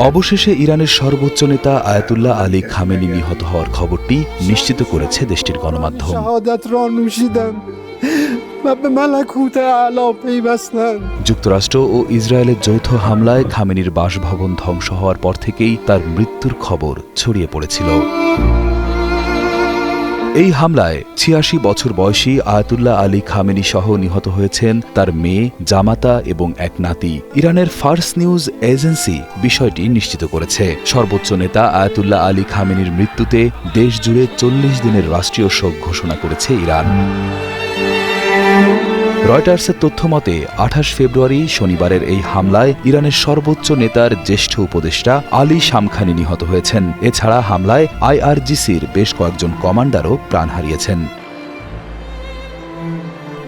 অবশেষে ইরানের সর্বোচ্চ নেতা আয়াতুল্লাহ আলী খামেনি নিহত হওয়ার খবরটি নিশ্চিত করেছে দেশটির গণমাধ্যম। যুক্তরাষ্ট্র ও ইসরায়েলের যৌথ হামলায় খামেনির বাসভবন ধ্বংস হওয়ার পর থেকেই তার মৃত্যুর খবর ছড়িয়ে পড়েছিল। এই হামলায় ৮৬ বছর বয়সী আয়াতুল্লাহ আলী খামেনি সহ নিহত হয়েছেন তার মেয়ে, জামাতা এবং এক নাতি। ইরানের ফার্স নিউজ এজেন্সি বিষয়টি নিশ্চিত করেছে। সর্বোচ্চ নেতা আয়াতুল্লাহ আলী খামেনির মৃত্যুতে দেশ জুড়ে ৪০ দিনের রাষ্ট্রীয় শোক ঘোষণা করেছে ইরান। রয়টার্সের তথ্য মতে ২৮ ফেব্রুয়ারি শনিবারের এই হামলায় ইরানের সর্বোচ্চ নেতার জ্যেষ্ঠ উপদেষ্টা আলী শামখানি নিহত হয়েছেন। এছাড়া হামলায় আইআরজিসির বেশ কয়েকজন কমান্ডারও প্রাণ হারিয়েছেন।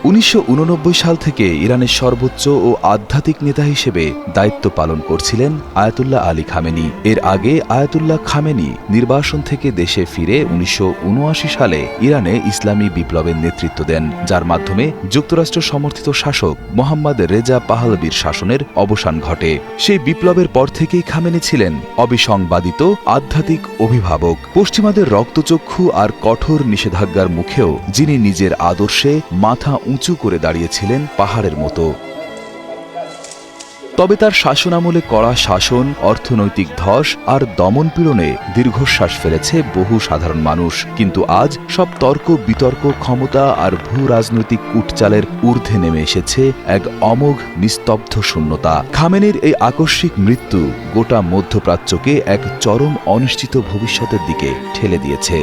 ১৯৮৯ সাল থেকে ইরানের সর্বোচ্চ ও আধ্যাত্মিক নেতা হিসেবে দায়িত্ব পালন করছিলেন আয়াতুল্লাহ আলী খামেনি। এর আগে আয়াতুল্লাহ খামেনি নির্বাসন থেকে দেশে ফিরে ১৯৭৯ সালে ইরানে ইসলামী বিপ্লবের নেতৃত্ব দেন, যার মাধ্যমে যুক্তরাষ্ট্র সমর্থিত শাসক মোহাম্মদ রেজা পাহলভির শাসনের অবসান ঘটে। সেই বিপ্লবের পর থেকেই খামেনি ছিলেন অবিসংবাদিত আধ্যাত্মিক অভিভাবক। পশ্চিমাদের রক্তচক্ষু আর কঠোর নিষেধাজ্ঞার মুখেও যিনি নিজের আদর্শে মাথা উঁচু করে দাঁড়িয়েছিলেন পাহাড়ের মতো। তবে তার শাসনামলে কড়া শাসন, অর্থনৈতিক ধস আর দমনপীড়নে দীর্ঘশ্বাস ফেলেছে বহু সাধারণ মানুষ। কিন্তু আজ সব তর্ক বিতর্ক, ক্ষমতা আর ভূ রাজনৈতিক কুটচালের ঊর্ধ্বে নেমে এসেছে এক অমোঘ নিস্তব্ধ শূন্যতা। খামেনির এই আকস্মিক মৃত্যু গোটা মধ্যপ্রাচ্যকে এক চরম অনিশ্চিত ভবিষ্যতের দিকে ঠেলে দিয়েছে।